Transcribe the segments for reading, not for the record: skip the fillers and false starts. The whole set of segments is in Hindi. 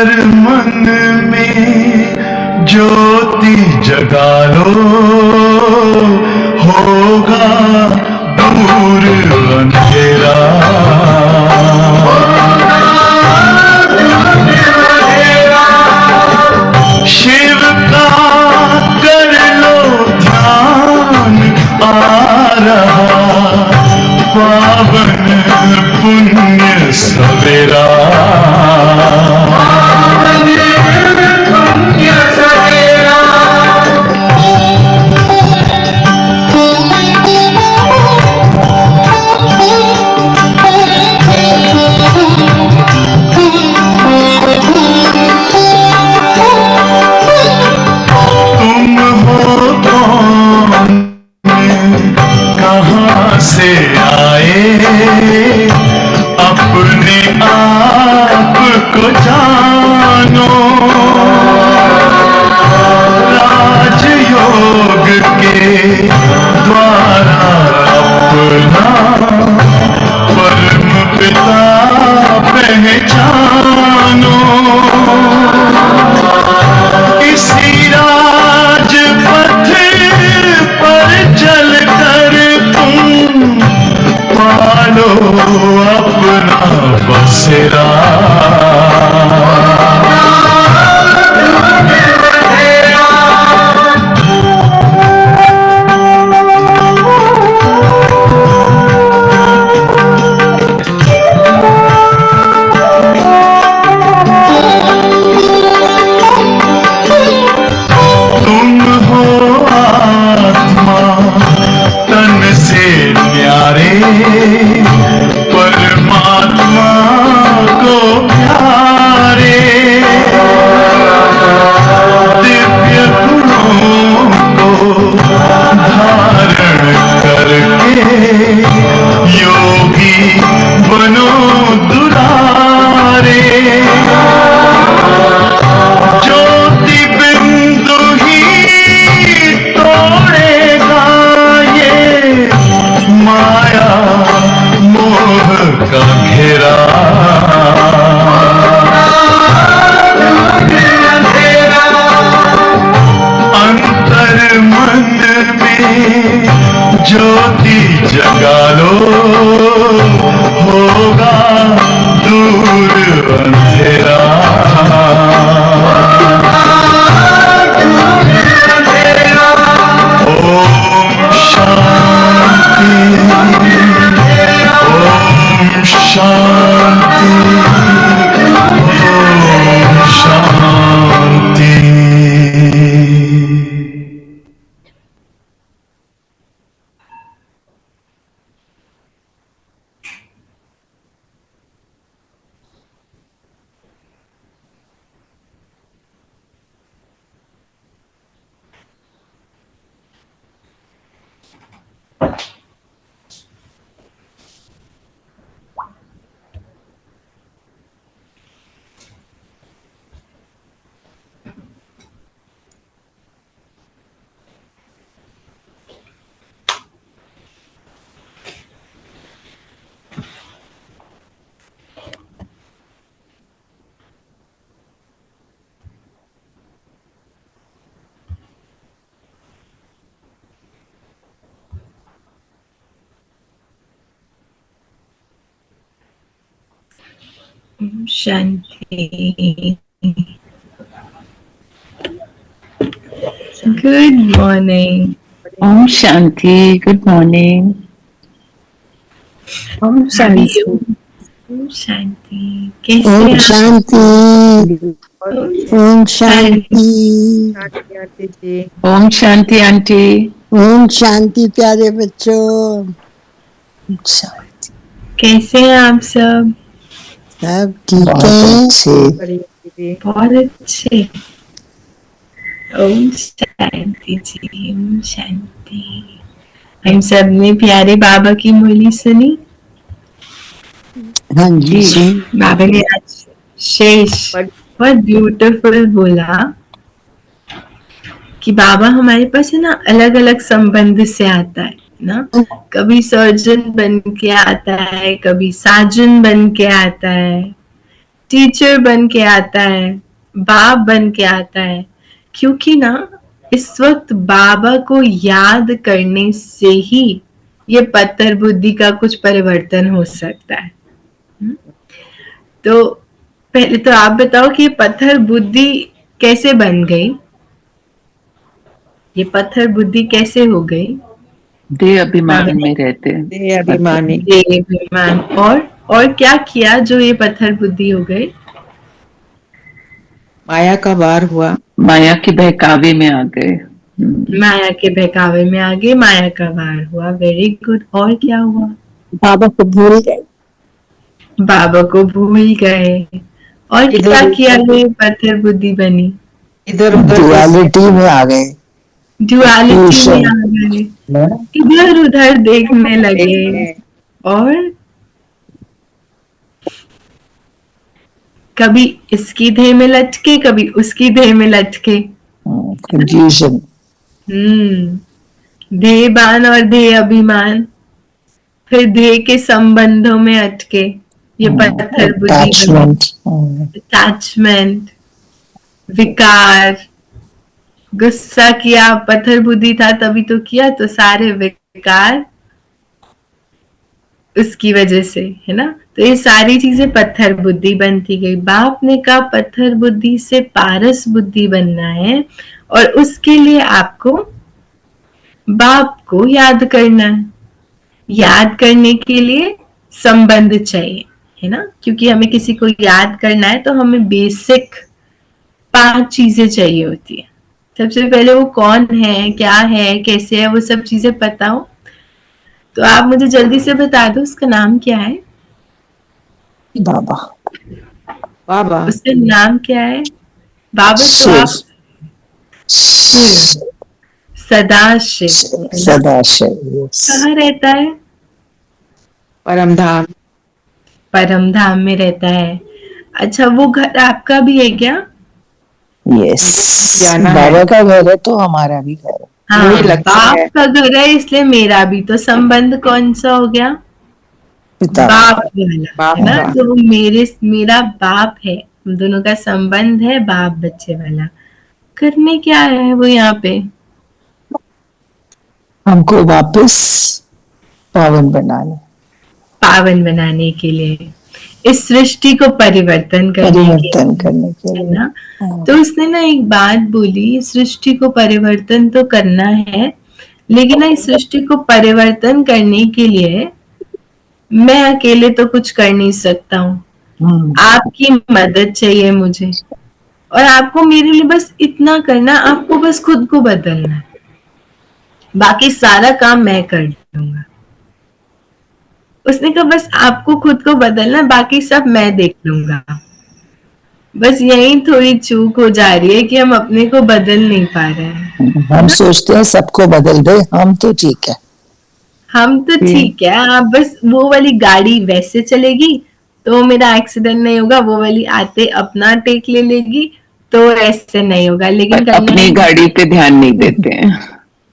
मन में ज्योति जगा लो, होगा दूर अंधेरा। शिव का कर लो ध्यान, आ रहा पावन पुण्य सवेरा। कहाँ से आए अपने आप को जानो, राजयोग के द्वारा अपना परम पिता पहचानो। इसी राजपथ पर चल कर तुम पालो अपना बसेरा। तुम हो आत्मा तन से प्यारे, परमात्मा को प्यारे। दिव्य गुणों को धारण करके योगी बनो दुलारे। ज्योति बिंदु ही तोड़ेगा ये माया मोह का घेरा। अंतर मन में ज्योति जगा लो, होगा दूर अंधेरा। Om Shanti, Om Shanti, Om Shanti. Shanti. Good morning. Om Shanti. Good morning. Om Shanti. Om Shanti. Om Shanti. Om Shanti. Om Shanti aunty. Om Shanti प्यारे बच्चों। Om Shanti। कैसे हैं आप सब? सब ठीक है? बहुत अच्छे। ओम शांति जी, ओम शांति। हम सब ने प्यारे बाबा की मुरली सुनी। हाँ जी। बाबा ने आज शेष बहुत ब्यूटीफुल बोला कि बाबा हमारे पास है ना अलग अलग संबंध से आता है ना। कभी सर्जन बन के आता है, कभी साजन बन के आता है, टीचर बन के आता है, बाप बन के आता है, क्योंकि ना इस वक्त बाबा को याद करने से ही ये पत्थर बुद्धि का कुछ परिवर्तन हो सकता है। तो पहले तो आप बताओ कि ये पत्थर बुद्धि कैसे बन गई, ये पत्थर बुद्धि कैसे हो गई? देह अभिमान में रहते हैं। देह अभिमानी। देह अभिमान। और क्या किया जो ये पत्थर बुद्धि हो गई? माया का वार हुआ। माया के बहकावे में आ गए। माया के बहकावे में आ गए, माया का वार हुआ। Very good. और क्या हुआ? बाबा को भूल गए। बाबा को भूल गए। और क्या किया ये पत्थर बुद्धि बनी? इधर उधर डुअलिटी में आ गए। ड्युअलिटी में आ गए, इधर उधर देखने लगे और कभी इसकी देह में लटके, कभी उसकी देह में लटके। कंफ्यूजन। देहबान और देह अभिमान, फिर देह के संबंधों में अटके। ये पत्थर बुद्धि, अटैचमेंट, विकार। गुस्सा किया, पत्थर बुद्धि था तभी तो किया, तो सारे विकार उसकी वजह से, है ना। तो ये सारी चीजें पत्थर बुद्धि बनती गई। बाप ने कहा पत्थर बुद्धि से पारस बुद्धि बनना है, और उसके लिए आपको बाप को याद करना है। याद करने के लिए संबंध चाहिए, है ना, क्योंकि हमें किसी को याद करना है तो हमें बेसिक 5 चीजें चाहिए होती है। सबसे पहले वो कौन है, क्या है, कैसे है, वो सब चीजें पता हो। तो आप मुझे जल्दी से बता दो उसका नाम क्या है? बाबा। बाबा। उसका नाम क्या है? बाबा तो आप सदाशिव। सदाशिव। कहाँ रहता है? परम धाम। परम धाम में रहता है। अच्छा, वो घर आपका भी है क्या? यस, जाना बाबा है। का घर है तो हमारा भी घर है। हाँ, वही लक्ष्य बाप है। का घर है इसलिए मेरा भी। तो संबंध कौन सा हो गया? पिता। बाप वाला, बाप है ना। का। तो वो मेरा बाप है, हम दोनों का संबंध है बाप बच्चे वाला। करने क्या है वो यहाँ पे? हमको वापस पावन बनाने, पावन बनाने के लिए, इस सृष्टि को परिवर्तन करने के है लिए। ना। तो उसने ना एक बात बोली, इस सृष्टि को परिवर्तन तो करना है, लेकिन ना इस सृष्टि को परिवर्तन करने के लिए मैं अकेले तो कुछ कर नहीं सकता हूँ। आपकी मदद चाहिए मुझे, और आपको मेरे लिए बस इतना करना, आपको बस खुद को बदलना है, बाकी सारा काम मैं कर लूंगा। उसने कहा बस आपको खुद को बदलना, बाकी सब मैं देख लूंगा। बस यही थोड़ी चूक हो जा रही है कि हम अपने को बदल नहीं पा रहे हैं। हम सोचते हैं सबको बदल दे, हम तो ठीक है। हम तो ठीक है, आप बस वो वाली गाड़ी वैसे चलेगी तो मेरा एक्सीडेंट नहीं होगा, वो वाली आते अपना टेक ले लेगी तो ऐसे नहीं होगा। लेकिन अपनी गाड़ी पे ध्यान नहीं देते हैं।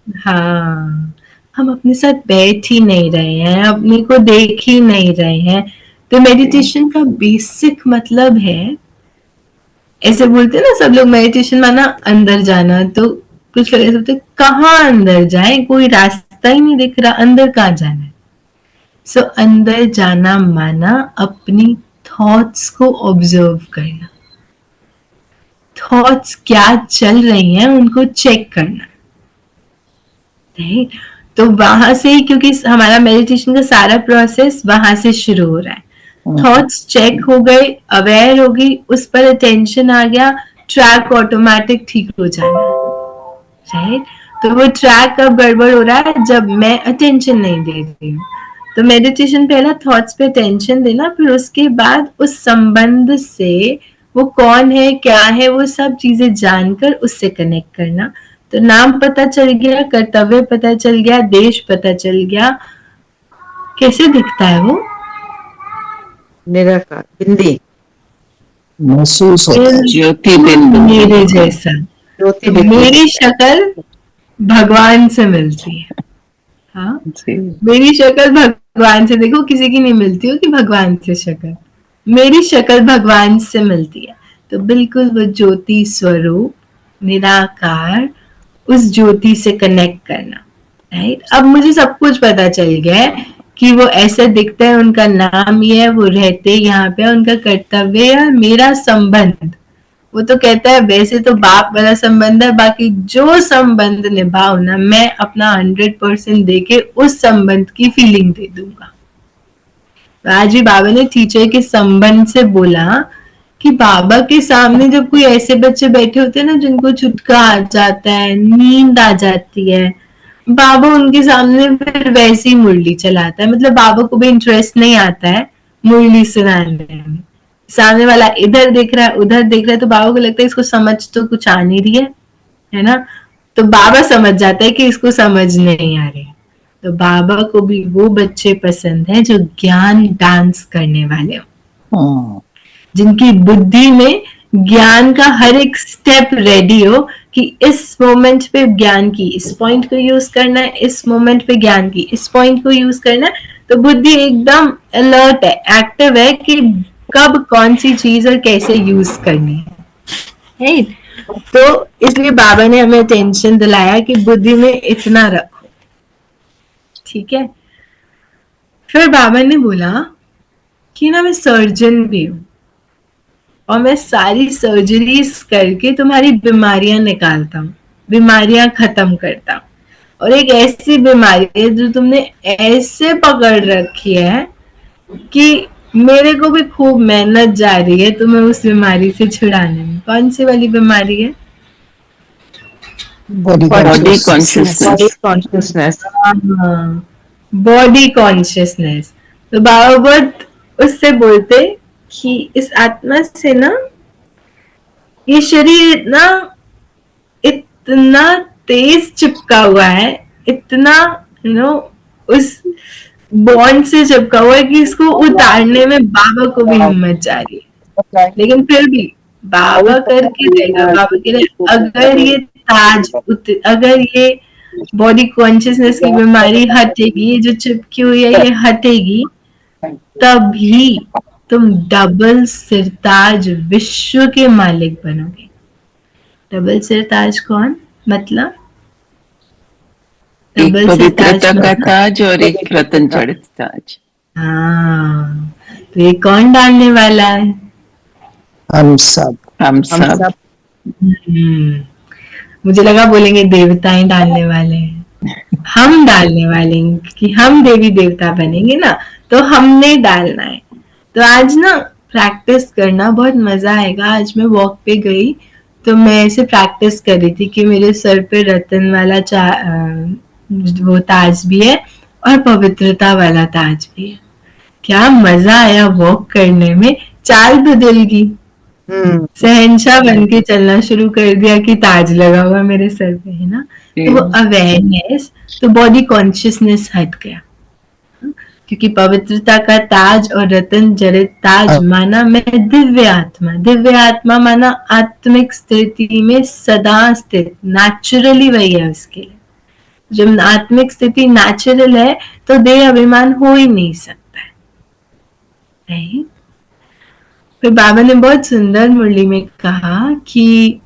हाँ, हम अपने साथ बैठ ही नहीं रहे हैं, अपने को देख ही नहीं रहे हैं। तो मेडिटेशन का बेसिक मतलब है, ऐसे बोलते हैं ना सब लोग, मेडिटेशन माना अंदर जाना। तो कुछ लोग ऐसे बोलते हैं कहाँ अंदर जाए, कोई रास्ता ही नहीं दिख रहा, अंदर कहाँ जाना है। सो अंदर जाना माना अपनी थॉट्स को ऑब्जर्व करना, थॉट्स क्या चल रही हैं उनको चेक करना, राइट। तो वहां से ही, क्योंकि हमारा मेडिटेशन का सारा प्रोसेस वहां से शुरू हो रहा है। थॉट्स चेक हो गए, अवेयर हो गई, उस पर अटेंशन आ गया, ट्रैक ऑटोमेटिक ठीक हो जाना, राइट। तो वो ट्रैक कब गड़बड़ हो रहा है? जब मैं अटेंशन नहीं दे रही हूँ। तो मेडिटेशन पहला थॉट्स पे अटेंशन देना, फिर उसके बाद उस संबंध से वो कौन है, क्या है, वो सब चीजें जानकर उससे कनेक्ट करना। तो नाम पता चल गया, कर्तव्य पता चल गया, देश पता चल गया। कैसे दिखता है वो? निराकार बिंदी, महसूस होता है। ज्योति बिंदु मेरे जैसा। ज्योति तो बिंदी। मेरी शक्ल भगवान से मिलती है। हाँ, जी। मेरी शक्ल भगवान से, देखो किसी की नहीं मिलती हो कि भगवान से शक्ल, मेरी शक्ल भगवान से मिलती है। तो बिल्कुल वो ज्योति स्वरूप निराकार, उस ज्योति से कनेक्ट करना, राइट। अब मुझे सब कुछ पता चल गया है कि वो ऐसे दिखते हैं, उनका नाम ये है, वो रहते यहाँ पे, उनका कर्तव्य है, मेरा संबंध। वो तो कहता है वैसे तो बाप वाला संबंध है, बाकी जो संबंध निभाओ ना, मैं अपना 100% देके उस संबंध की फीलिंग दे दूंगा। तो आज भी बाबा ने टीचर के संबंध से बोला कि बाबा के सामने जब कोई ऐसे बच्चे बैठे होते हैं ना जिनको चुटका आ जाता है, नींद आ जाती है, बाबा उनके सामने फिर वैसी मुरली चलाता है। मतलब बाबा को भी इंटरेस्ट नहीं आता है मुरली सुनाने में। सामने वाला इधर देख रहा है, उधर देख रहा है, तो बाबा को लगता है इसको समझ तो कुछ आ नहीं रही है ना। तो बाबा समझ जाता है कि इसको समझ नहीं आ रही। तो बाबा को भी वो बच्चे पसंद हैं जो ज्ञान डांस करने वाले हो, जिनकी बुद्धि में ज्ञान का हर एक स्टेप रेडी हो कि इस मोमेंट पे ज्ञान की इस पॉइंट को यूज करना है, इस मोमेंट पे ज्ञान की इस पॉइंट को यूज करना है। तो बुद्धि एकदम अलर्ट है, एक्टिव है कि कब कौन सी चीज और कैसे यूज करनी है, राइट। तो इसलिए बाबा ने हमें टेंशन दिलाया कि बुद्धि में इतना रखो, ठीक है। फिर बाबा ने बोला कि ना मैं सर्जन भी हूं और मैं सारी सर्जरीज करके तुम्हारी बीमारियां निकालता हूँ, बीमारियां खत्म करता हूँ। और एक ऐसी बीमारी है जो तुमने ऐसे पकड़ रखी है कि मेरे को भी खूब मेहनत जा रही है तुम्हें उस बीमारी से छुड़ाने में। कौन सी वाली बीमारी है? Body consciousness. Body consciousness. तो बाबा बहुत उससे बोलते कि इस आत्मा से ना ये शरीर ना इतना तेज चिपका हुआ है, इतना उस बॉन्ड से चिपका हुआ है कि इसको उतारने में बाबा को भी हिम्मत जा रही है। लेकिन फिर भी बाबा करके देगा, बाबा के लिए। अगर ये अगर ये बॉडी कॉन्शियसनेस की बीमारी हटेगी, ये जो चिपकी हुई है ये हटेगी, तभी तुम डबल सिरताज विश्व के मालिक बनोगे। डबल सिरताज कौन? मतलब एक डबल पवित्रता का मतलब ताज और एक रतन जड़ित ताज। हाँ, तो ये कौन डालने वाला है? हम सब। मुझे लगा बोलेंगे देवताएं डालने वाले हैं। हम डालने वाले हैं कि हम देवी देवता बनेंगे ना, तो हमने डालना है। तो आज ना प्रैक्टिस करना, बहुत मजा आएगा। आज मैं वॉक पे गई तो मैं ऐसे प्रैक्टिस कर रही थी कि मेरे सर पे रतन वाला वो ताज भी है और पवित्रता वाला ताज भी है। क्या मजा आया वॉक करने में। चाल बदल गई, शहंशाह बन के चलना शुरू कर दिया कि ताज लगा हुआ मेरे सर पे, है ना। तो वो अवेयरनेस, तो बॉडी कॉन्शियसनेस हट गया, क्योंकि पवित्रता का ताज और रतन जड़ित ताज माना मैं दिव्य आत्मा। दिव्य आत्मा माना आत्मिक स्थिति में सदा स्थित, नेचुरली वही है उसके लिए। जब आत्मिक स्थिति नेचुरल है तो देह अभिमान हो ही नहीं सकता है, राइट। फिर बाबा ने बहुत सुंदर मुरली में कहा कि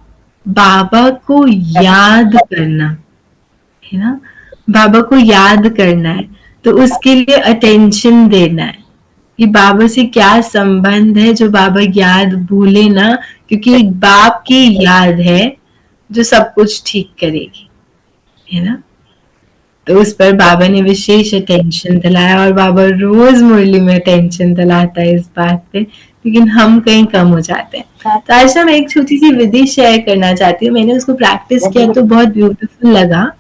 बाबा को याद करना है ना, बाबा को याद करना है, तो उसके लिए अटेंशन देना है कि बाबा से क्या संबंध है जो बाबा याद भूले ना, क्योंकि एक बाप की याद है जो सब कुछ ठीक करेगी, है ना। तो उस पर बाबा ने विशेष अटेंशन दिलाया और बाबा रोज मुरली में अटेंशन दिलाता है इस बात पे, लेकिन हम कहीं कम हो जाते हैं। तो आज मैं एक छोटी सी विधि शेयर करना चाहती हूँ। मैंने उसको प्रैक्टिस किया तो बहुत ब्यूटीफुल लगा।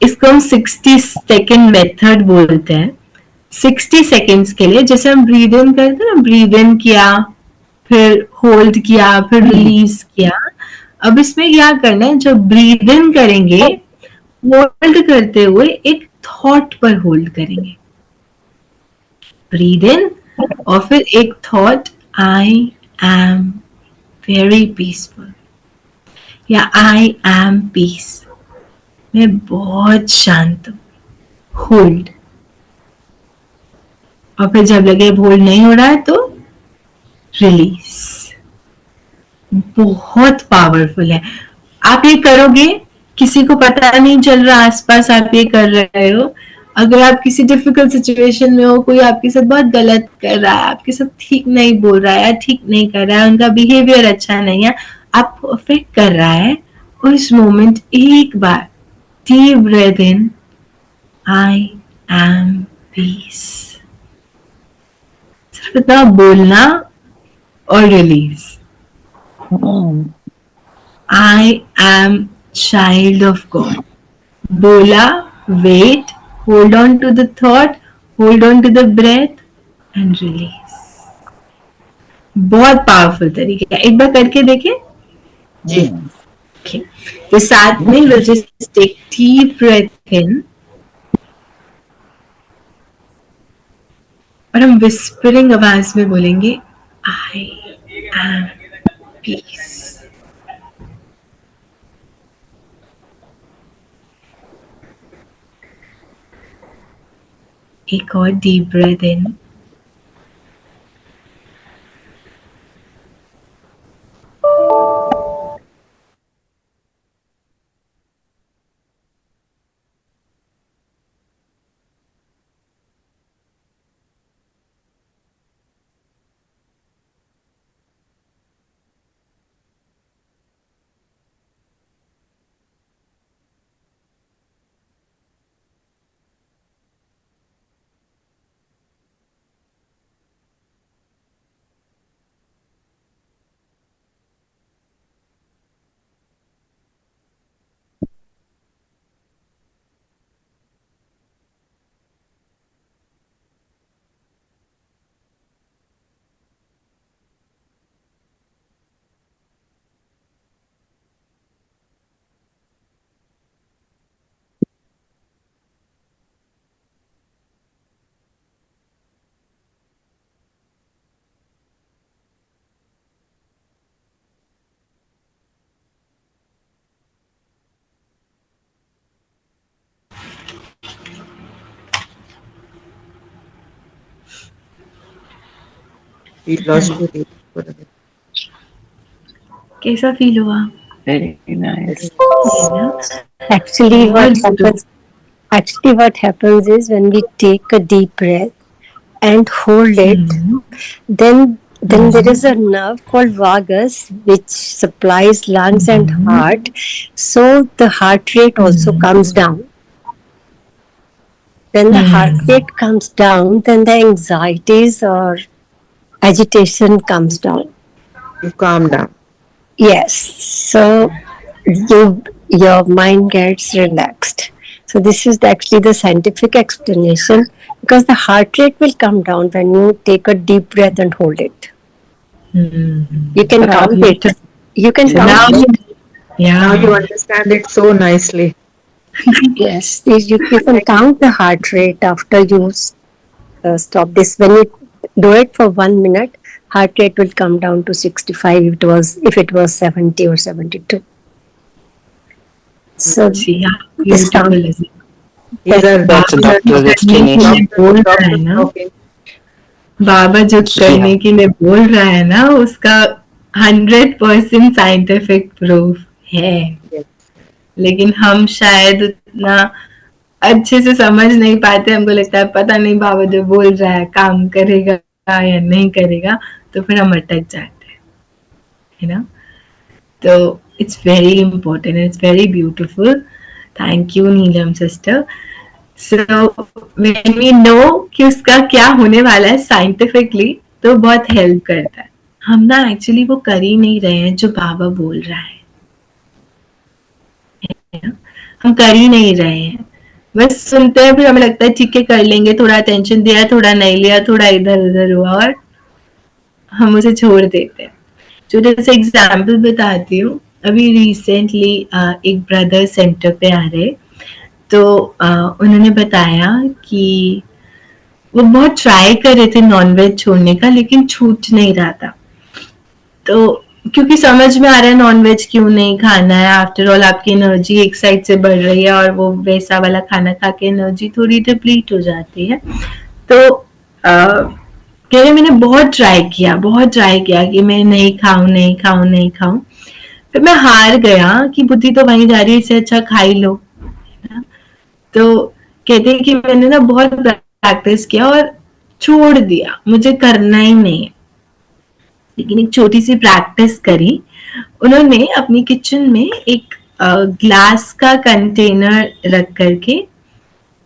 इसको हम 60 सेकेंड मेथड बोलते हैं। 60 सेकेंड्स के लिए जैसे हम ब्रीद इन करते हैं ना, ब्रीद इन किया, फिर होल्ड किया, फिर रिलीज किया। अब इसमें क्या करना है, जब ब्रीद इन करेंगे होल्ड करते हुए एक थॉट पर होल्ड करेंगे। ब्रीद इन और फिर एक thought, I am very peaceful या आई एम पीस, मैं बहुत शांत हूं। होल्ड, और फिर जब लगे होल्ड नहीं हो रहा है तो रिलीज। बहुत पावरफुल है। आप ये करोगे, किसी को पता नहीं चल रहा आसपास आप ये कर रहे हो। अगर आप किसी डिफिकल्ट सिचुएशन में हो, कोई आपके साथ बहुत गलत कर रहा है, आपके साथ ठीक नहीं बोल रहा है या ठीक नहीं कर रहा है, उनका बिहेवियर अच्छा नहीं है, आपको अफेक्ट कर रहा है, उस मोमेंट एक बार deep breath in, I am peace, सिर्फ इतना बोलना और release. I am child of God. बोला, wait, hold on to the thought, hold on to the breath and release. बहुत पावरफुल तरीके है, एक बार करके देखें। जी। Okay. तो साथ में we'll just take deep breath in और हम whispering आवाज में बोलेंगे I am peace. एक और deep breath in, We lost you for a bit. कैसा फील हुआ? Very nice. Actually, what happens is when we take a deep breath and hold it, then there is a nerve called vagus which supplies lungs and heart. So the heart rate also comes down. When the heart rate comes down, then the anxieties or agitation comes down. You calm down. Yes, so your mind gets relaxed. So this is actually the scientific explanation, because the heart rate will come down when you take a deep breath and hold it. You can count it. You can count it. Now you understand it so nicely. Yes, you can count the heart rate after you stop this. When you do it for 1 minute, heart rate will come down to 65 if it was 70 or 72. So this count. That's a doctor's explanation. बोल रहा है ना, बाबा जो करने के लिए बोल रहा है ना, उसका 100% साइंटिफिक प्रूफ है। लेकिन हम शायद उतना अच्छे से समझ नहीं पाते, हमको लगता है पता नहीं बाबा जो बोल रहा है काम करेगा या नहीं करेगा, तो फिर हम अटक जाते हैं, है ना। तो it's very important, it's very beautiful. Thank you Neelam sister. So when we know कि उसका क्या होने वाला है साइंटिफिकली, तो बहुत हेल्प करता है। हम ना एक्चुअली वो कर ही नहीं रहे हैं जो बाबा बोल रहा है, हम कर ही नहीं रहे हैं, बस सुनते हैं, फिर हमें लगता है ठीक है कर लेंगे, थोड़ा अटेंशन दिया, थोड़ा नहीं लिया, थोड़ा इधर उधर हुआ और हम उसे छोड़ देते हैं। छोटा सा एग्जाम्पल बताती हूँ। अभी रिसेंटली एक ब्रदर सेंटर पे आ रहे, तो उन्होंने बताया कि वो बहुत ट्राई कर रहे थे नॉनवेज छोड़ने का, लेकिन छूट नहीं रहा था। तो क्योंकि समझ में आ रहा है नॉनवेज क्यों नहीं खाना है, आफ्टर ऑल आपकी एनर्जी एक साइड से बढ़ रही है और वो वैसा वाला खाना खा के एनर्जी थोड़ी डिप्लीट हो जाती है। तो कह रहे मैंने बहुत ट्राई किया कि मैं नहीं खाऊं। फिर मैं हार गया कि बुद्धि तो वहीं जा रही है, इससे अच्छा खा ही लो, है ना? तो कहते हैं कि मैंने ना बहुत प्रैक्टिस किया और छोड़ दिया, मुझे करना ही नहीं है। लेकिन एक छोटी सी प्रैक्टिस करी। उन्होंने अपनी किचन में एक ग्लास का कंटेनर रख करके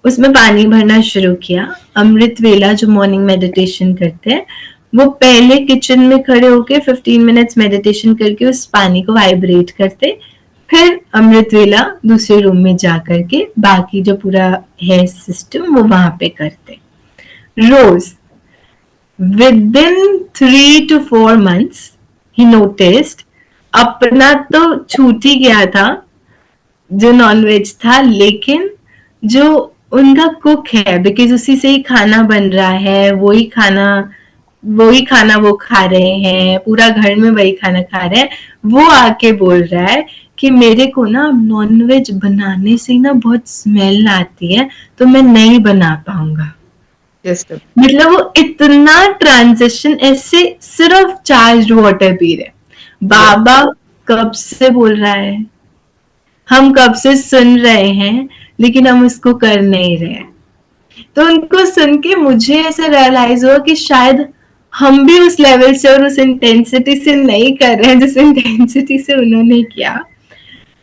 उसमें पानी भरना शुरू किया। अमृत वेला जो मॉर्निंग मेडिटेशन करते हैं, वो पहले किचन में खड़े होके 15 मिनट्स मेडिटेशन करके उस पानी को वाइब्रेट करते, फिर अमृत वेला दूसरे रूम में जा करके बाकी जो पूरा है सिस्टम वो वहां पे करते रोज। Within 3 to 4 months, he noticed अपना तो छूट ही गया था जो नॉनवेज था, लेकिन जो उनका कुक है, बिकॉज उसी से ही खाना बन रहा है, वही खाना वो खा रहे हैं, पूरा घर में वही खाना खा रहे हैं, वो आके बोल रहा है कि मेरे को ना नॉनवेज बनाने से ही ना बहुत स्मेल आती है, तो मैं नहीं बना पाऊंगा। मतलब वो इतना ट्रांजिशन, ऐसे सिर्फ चार्ज वाटर पी रहे। बाबा कब से बोल रहा है, हम कब से सुन रहे हैं, लेकिन हम उसको कर नहीं रहे। तो उनको सुन के मुझे ऐसा रियलाइज हुआ कि शायद हम भी उस लेवल से और उस इंटेंसिटी से नहीं कर रहे हैं जिस इंटेंसिटी से उन्होंने किया।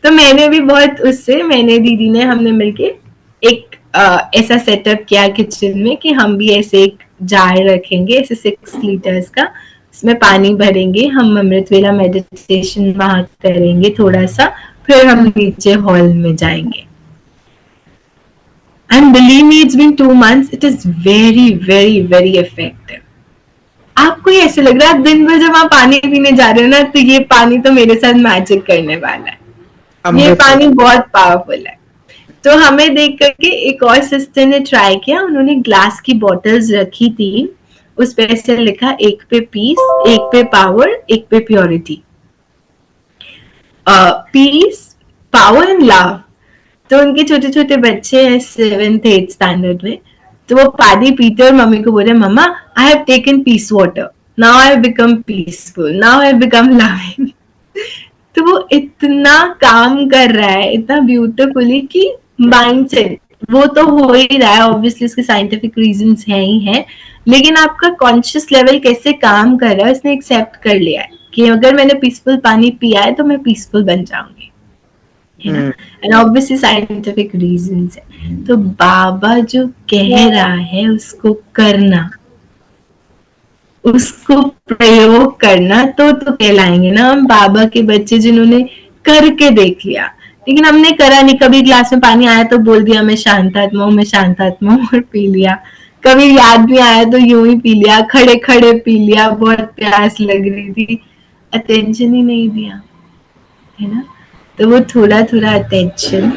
तो मैंने भी बहुत उससे, मैंने दीदी ने हमने मिलके एक ऐसा सेटअप किया किचन में कि हम भी ऐसे एक जार रखेंगे, ऐसे 6 लीटर्स का, उसमें पानी भरेंगे, हम अमृत वेला मेडिटेशन वहां करेंगे थोड़ा सा, फिर हम नीचे हॉल में जाएंगे। And believe me, it's been 2 months, it is very very very effective. आपको ये ऐसे लग रहा है दिन भर जब आप पानी पीने जा रहे हो ना, तो ये पानी तो मेरे साथ मैजिक करने वाला है, ये पानी बहुत पावरफुल है। तो हमें देख करके एक और सिस्टर ने ट्राई किया, उन्होंने ग्लास की बॉटल्स रखी थी, उस पे ऐसे लिखा, एक पे पीस, एक पे पावर, एक पे purity. Peace, power and love. तो उनके छोटे छोटे बच्चे हैं 7th 8th स्टैंडर्ड में, तो वो पानी पीते और मम्मी को बोले, mama I have taken peace water, now I have become peaceful, now I have become loving. तो वो इतना काम कर रहा है, इतना ब्यूटीफुली कि माइंडसेट वो तो हो ही रहा है, ऑब्वियसली उसके साइंटिफिक रीजंस हैं ही हैं, लेकिन आपका कॉन्शियस लेवल कैसे काम कर रहा है उसने एक्सेप्ट कर लिया है कि अगर मैंने पीसफुल पानी पिया है तो मैं पीसफुल बन जाऊंगी, है ना। एंड ऑब्वियसली साइंटिफिक रीजंस है। तो बाबा जो कह रहा है उसको करना, उसको प्रयोग करना, तो कहलाएंगे ना हम बाबा के बच्चे जिन्होंने करके देख लिया। लेकिन हमने करा नहीं, कभी ग्लास में पानी आया तो बोल दिया मैं शांतात्मा हूँ, मैं शांतात्मा हूँ, और पी लिया। कभी याद नहीं आया तो यूं ही पी लिया, खड़े खड़े पी लिया, बहुत प्यास लग रही थी, अटेंशन ही नहीं दिया, है ना। तो वो थोड़ा थोड़ा अटेंशन,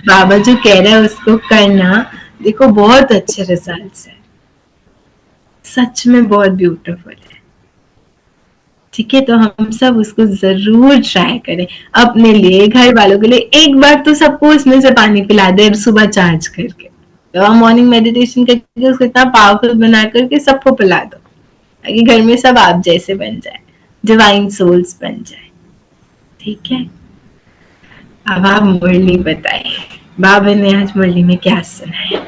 बाबा जो कह रहा है उसको करना, देखो बहुत अच्छे रिजल्ट्स है, सच में बहुत ब्यूटीफुल है। ठीक है, तो हम सब उसको जरूर ट्राई करें, अपने लिए, घर वालों के लिए। एक बार तो सबको उसमें से पानी पिला दे सुबह चार्ज करके, तो हम मॉर्निंग मेडिटेशन करके उसको इतना पावरफुल बना करके सबको पिला दो, ताकि घर में सब आप जैसे बन जाए, डिवाइन सोल्स बन जाए। ठीक है, अब आप मुरली बताइए, बाबा ने आज मुरली में क्या सुनाया,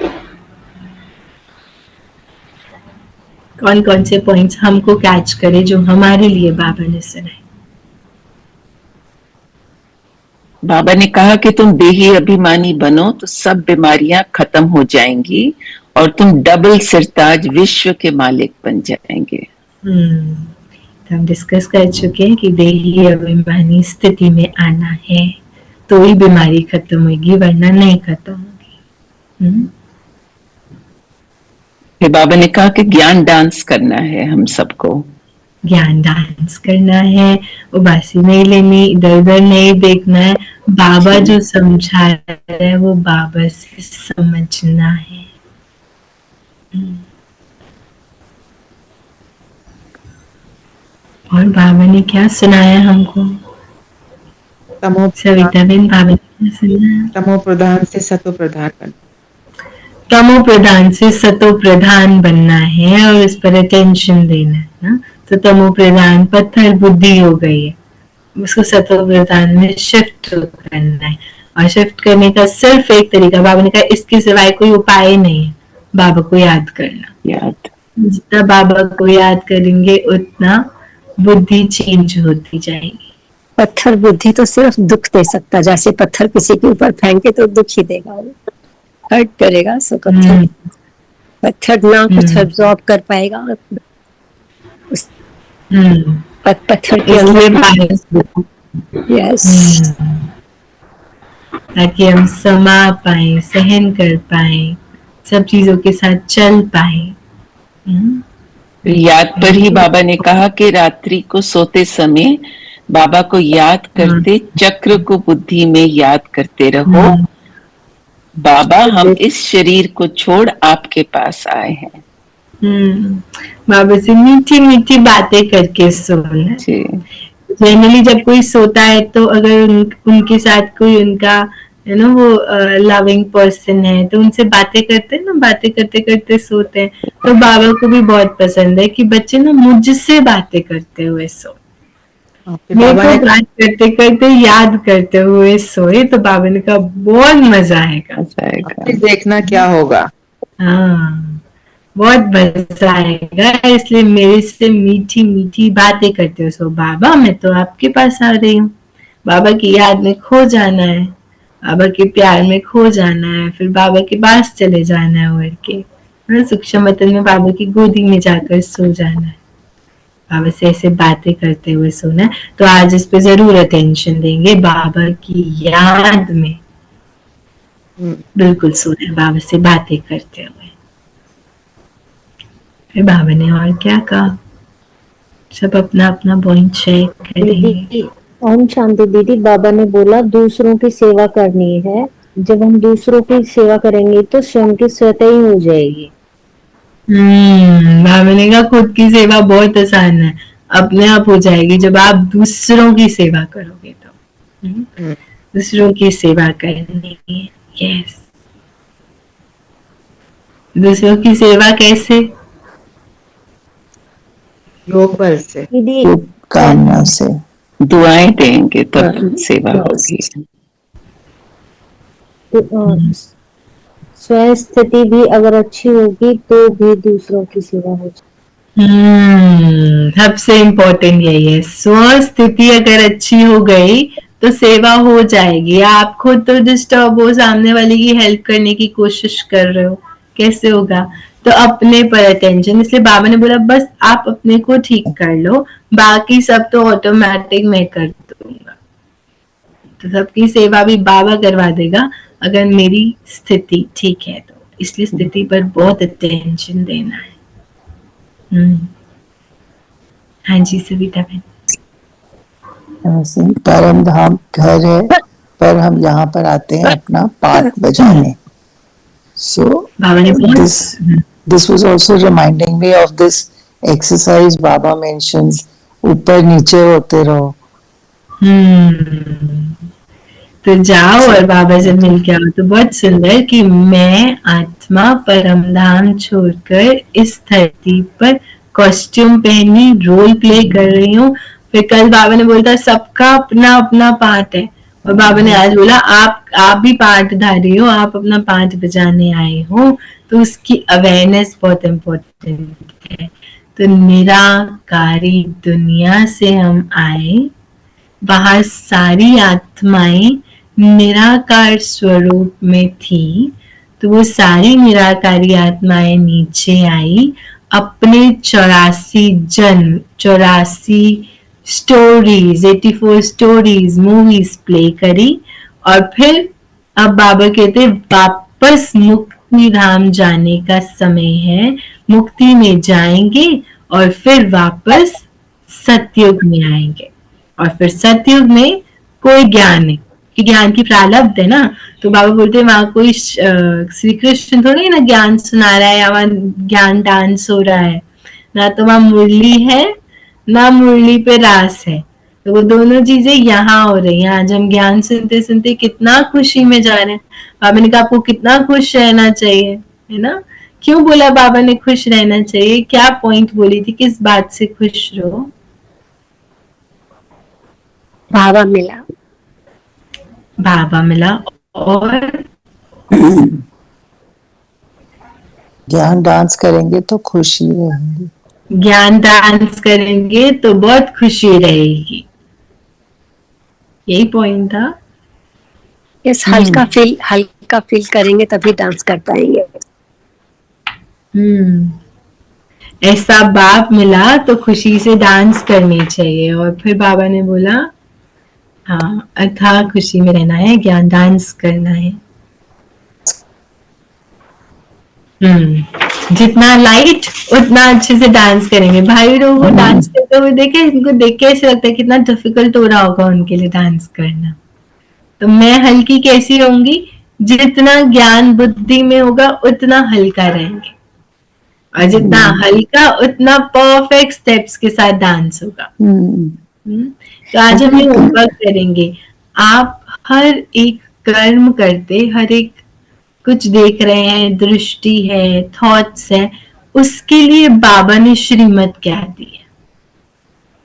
कौन कौन से पॉइंट्स हमको कैच करे जो हमारे लिए बाबा ने सुनाए। बाबा ने कहा कि तुम देही अभिमानी बनो तो सब बीमारियां खत्म हो जाएंगी और तुम डबल सिरताज विश्व के मालिक बन जाएंगे। तो हम डिस्कस कर चुके हैं कि देही अभिमानी स्थिति में आना है तो ही बीमारी खत्म होगी, वरना नहीं खत्म होगी। फिर बाबा ने कहा कि ज्ञान डांस करना है हम सबको, ज्ञान डांस करना है, उबासी नहीं लेनी, इधर उधर नहीं देखना है, बाबा जो समझा रहा है वो बाबा से समझना है। और बाबा ने क्या सुनाया हमको, सविता बेन, बाबा ने क्या सुनाया? तमो प्रधान से सतो प्रधान करना, तमो प्रधान से सतो प्रधान बनना है और इस पर अटेंशन देना है ना। तो तमो प्रधान पत्थर बुद्धि हो गई है, उसको सतो प्रधान में शिफ्ट करना है। और शिफ्ट करने का सिर्फ एक तरीका, बाबा ने कहा इसके सिवाय कोई उपाय नहीं है, बाबा को याद करना। याद। जितना बाबा को याद करेंगे उतना बुद्धि चेंज होती जाएगी। पत्थर बुद्धि तो सिर्फ दुख दे सकता, जैसे पत्थर किसी के ऊपर फेंके तो दुख ही देगा, वो हर्ट करेगा। सो पत्थर ना कुछ एब्जॉर्ब कर पाएगा, पत्थर के अंदर। यस, ताकि हम समा पाए, सहन कर पाए, सब चीजों के साथ चल पाए। याद पर ही बाबा ने कहा कि रात्रि को सोते समय बाबा को याद करते चक्र को बुद्धि में याद करते रहो। बाबा हम इस शरीर को छोड़ आपके पास आए हैं। बाबा से मीठी मीठी बातें करके सोना। जनरली जब कोई सोता है तो अगर उनके साथ कोई उनका वो लविंग पर्सन है तो उनसे बातें करते हैं ना, बातें करते करते सोते हैं। तो बाबा को भी बहुत पसंद है कि बच्चे ना मुझसे बातें करते हुए सो, मेरे को बात करते करते याद करते हुए सोए। तो बाबा ने कहा बहुत मजा आएगा, देखना क्या होगा। हाँ, बहुत मजा आएगा, इसलिए मेरे से मीठी मीठी बातें करते हो सो। बाबा मैं तो आपके पास आ रही हूँ, बाबा की याद में खो जाना है, बाबा के प्यार में खो जाना है, फिर बाबा के पास चले जाना है, उड़ के सूक्ष्म वतन में बाबा की गोदी में जाकर सो जाना है, बाबा से ऐसे बातें करते हुए सोना है। तो आज इस पे जरूर अटेंशन देंगे, बाबा की याद में बिल्कुल सोना है, बाबा से बातें करते हुए। फिर बाबा ने और क्या कहा, सब अपना अपना पॉइंट शेयर करेंगे। ओम शांति दीदी, बाबा ने बोला दूसरों की सेवा करनी है, जब हम दूसरों की सेवा करेंगे तो स्वयं की स्वतः ही हो जाएगी। बाबा ने कहा खुद की सेवा बहुत आसान है, अपने आप हो जाएगी जब आप दूसरों की सेवा करोगे तो। दूसरों की सेवा करनी है, यस। दूसरों की सेवा कैसे? योग बल से, कामना से, दुआएं देंगे तब सेवा होगी। स्वयं स्थिति भी अगर अच्छी होगी तो भी दूसरों की सेवा हो जाएगी। सबसे इम्पोर्टेंट यही है, स्व स्थिति अगर अच्छी हो गई तो सेवा हो जाएगी। आप खुद तो डिस्टर्ब हो, सामने वाले की हेल्प करने की कोशिश कर रहे हो, कैसे होगा? तो अपने पर अटेंशन। इसलिए बाबा ने बोला बस आप अपने को ठीक कर लो, बाकी सब तो ऑटोमेटिक मैं कर दूंगा। तो सबकी सेवा भी बाबा करवा देगा अगर मेरी स्थिति ठीक है तो। इसलिए स्थिति पर बहुत अटेंशन देना है। हाँ जी सविता बहन। परम धाम घर है, पर हम यहाँ पर आते हैं अपना पाठ बजाने। So this was also reminding me of this exercise Baba mentions, ऊपर नीचे होते रहो। तो जाओ और बाबा से मिल के आओ। तो बहुत सुंदर कि मैं आत्मा परम धाम छोड़कर इस धरती पर कॉस्ट्यूम पहनी रोल प्ले कर रही हूँ। फिर कल बाबा ने बोला था सबका अपना अपना पार्ट है, और बाबा ने आज बोला आप भी पार्टधारी हो, आप अपना पार्ट बजाने आए हो। तो उसकी अवेयरनेस बहुत इम्पोर्टेंट है। तो निराकारी दुनिया से हम आए, बाहर सारी आत्माएं निराकार स्वरूप में थी, तो वो सारी निराकारी आत्माएं नीचे आई, अपने 84 जन्म, 84 स्टोरीज, 84 स्टोरीज, मूवीज प्ले करी। और फिर अब बाबा कहते वापस मुक्ति धाम जाने का समय है, मुक्ति में जाएंगे और फिर वापस सतयुग में आएंगे। और फिर सतयुग में कोई ज्ञान नहीं, कि ज्ञान की प्रारब्ध है ना। तो बाबा बोलते हैं वहां कोई श्री कृष्ण थोड़ी ना ज्ञान सुना रहा है या वहां ज्ञान डांस हो रहा है ना, तो वहां मुरली है ना मुरली पे रास है। तो वो दोनों चीजें यहाँ हो रही हैं। आज हम ज्ञान सुनते सुनते कितना खुशी में जा रहे हैं। बाबा ने कहा आपको कितना खुश रहना चाहिए, है ना? क्यों बोला बाबा ने खुश रहना चाहिए? क्या पॉइंट बोली थी? किस बात से खुश रहो? बाबा मिला। बाबा मिला और ज्ञान डांस करेंगे तो खुशी रहेंगी। ज्ञान डांस करेंगे तो बहुत खुशी रहेगी। यही पॉइंट था। यस, हल्का फील करेंगे तभी डांस कर पाएंगे। ऐसा बाप मिला तो खुशी से डांस करनी चाहिए। और फिर बाबा ने बोला हाँ, अथाह खुशी में रहना है, ज्ञान डांस करना है। जितना लाइट उतना अच्छे से डांस करेंगे। भाई लोगों को डांस करते हुए देखे, इनको देख के ऐसे लगता है कितना डिफिकल्ट हो रहा होगा उनके लिए डांस करना। तो मैं हल्की कैसी रहूंगी? जितना ज्ञान बुद्धि में होगा उतना हल्का रहेंगे, और जितना हल्का उतना परफेक्ट स्टेप्स के साथ डांस होगा। तो आज हम ये होमवर्क करेंगे। आप हर एक कर्म करते, हर एक कुछ देख रहे हैं, दृष्टि है, थॉट्स है, उसके लिए बाबा ने श्रीमत क्या दी है,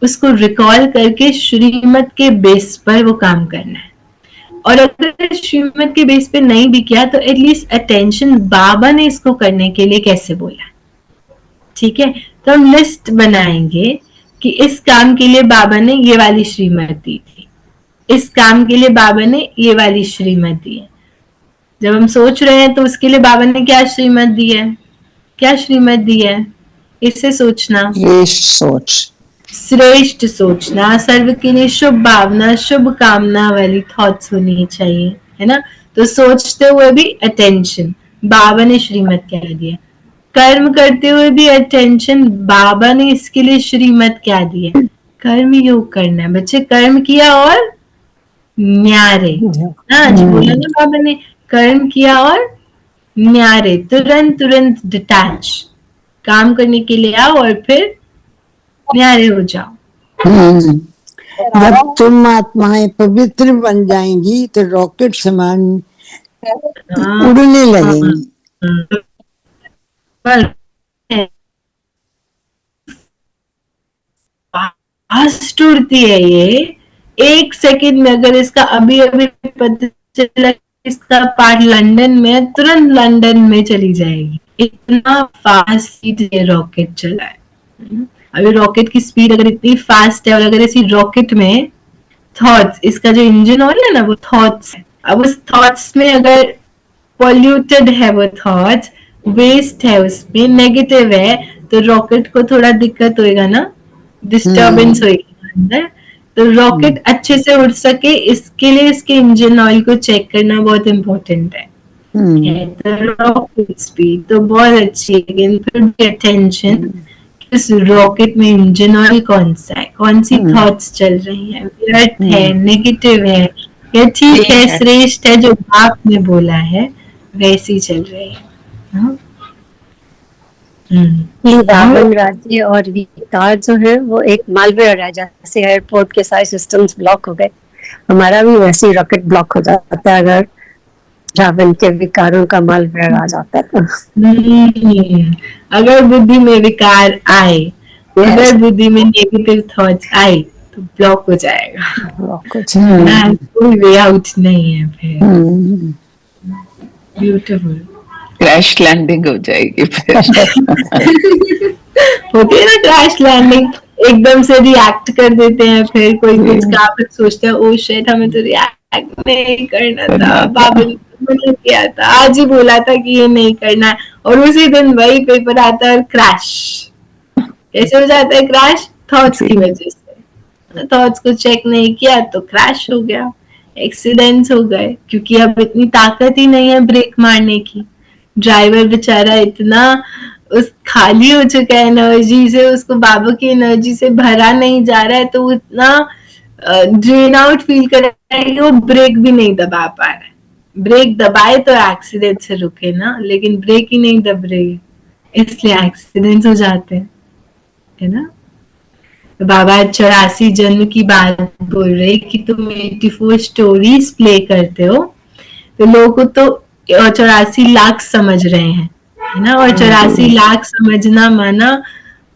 उसको रिकॉल करके श्रीमत के बेस पर वो काम करना है। और अगर श्रीमत के बेस पे नहीं भी किया तो एटलीस्ट अटेंशन बाबा ने इसको करने के लिए कैसे बोला। ठीक है, तो हम लिस्ट बनाएंगे कि इस काम के लिए बाबा ने ये वाली श्रीमत दी थी, इस काम के लिए बाबा ने ये वाली श्रीमत दी है। जब हम सोच रहे हैं तो उसके लिए बाबा ने क्या श्रीमत दी है? क्या श्रीमत दी है? इससे सोचना, श्रेष्ठ सोचना, सर्व के लिए शुभ भावना, शुभ कामना वाली थॉट्स होनी चाहिए, है ना? तो सोचते हुए भी अटेंशन, बाबा ने श्रीमत क्या दिया। कर्म करते हुए भी अटेंशन, बाबा ने इसके लिए श्रीमत क्या दी है। कर्म योग करना है बच्चे, कर्म किया और न्यारे। हाँ जी, बोला ना बाबा ने, कर्म किया और न्यारे, तुरंत डिटैच, काम करने के लिए आओ और फिर न्यारे हो जाओ। जब तुम आत्माएं पवित्र बन जाएंगी तो रॉकेट समान उड़ने लगेंगी। फास्ट उड़ती है ये, एक सेकंड में अगर इसका अभी पता चला इसका पार्ट लंदन में है, तुरंत लंदन में चली जाएगी। इतना फास्ट ये रॉकेट चला है। अभी रॉकेट की स्पीड अगर इतनी फास्ट है, और अगर इसी रॉकेट में थॉट्स, इसका जो इंजन ऑयल है ना वो थॉट्स है, अब उस थॉट्स में अगर पॉल्यूटेड है वो थॉट्स, वेस्ट है उसमें, नेगेटिव है, तो रॉकेट को थोड़ा दिक्कत होएगा ना, डिस्टर्बेंस होएगी अंदर। तो रॉकेट अच्छे से उड़ सके इसके लिए इसके इंजन ऑयल को चेक करना बहुत इम्पोर्टेंट है। तो रॉकेट स्पीड तो बहुत अच्छी है, लेकिन फिर अटेंशन इस रॉकेट में इंजन ऑयल कौन सा है, कौन सी थॉट्स चल रही हैं, व्यर्थ है, नेगेटिव है, या ठीक है, श्रेष्ठ है, जो आपने बोला है वैसी चल रही है। रावण राज्य और विकार जो है वो एक मालवेयर है, जैसे एयरपोर्ट के सारे सिस्टम्स ब्लॉक हो गए, हमारा भी वैसे ही रॉकेट ब्लॉक हो जाता है अगर रावण के विकारों का मालवेयर आ जाता है तो। अगर बुद्धि में विकार आए, अगर बुद्धि में नेगेटिव थॉट्स आए तो ब्लॉक हो जाएगा, कोई वे आउट नहीं है फिर। ब्यूटीफुल, क्रैश लैंडिंग हो जाएगी फिर। होती है ना क्रैश लैंडिंग, एकदम से रिएक्ट कर देते हैं, फिर कोई कुछ काम फिर सोचते हैं ओ शिट हमें तो रिएक्ट नहीं करना था, बाबा ने किया था, आज ही बोला था कि ये नहीं करना है, और उसी दिन वही पेपर आता है और क्रैश। कैसे हो जाता है क्रैश? थॉट्स की वजह से। थॉट्स को चेक नहीं किया तो क्रैश हो गया, एक्सीडेंट्स हो गए, क्योंकि अब इतनी ताकत ही नहीं है ब्रेक मारने की। ड्राइवर बेचारा इतना उस खाली हो चुका है एनर्जी से, उसको बाबा की एनर्जी से भरा नहीं जा रहा है, तो वो इतना ड्रेन आउट फील कर रहा है कि वो ब्रेक भी नहीं दबा पा रहा है। ब्रेक दबाए तो एक्सीडेंट से रुके ना, लेकिन ब्रेक ही नहीं दब रही, इसलिए एक्सीडेंट्स हो जाते हैं, है ना। तो बाबा 84 जन्म की बात बोल रहे कि तुम 84 स्टोरीज प्ले करते हो, तो लोगों को तो 84 लाख समझ रहे हैं, है ना। और 84 लाख समझना माना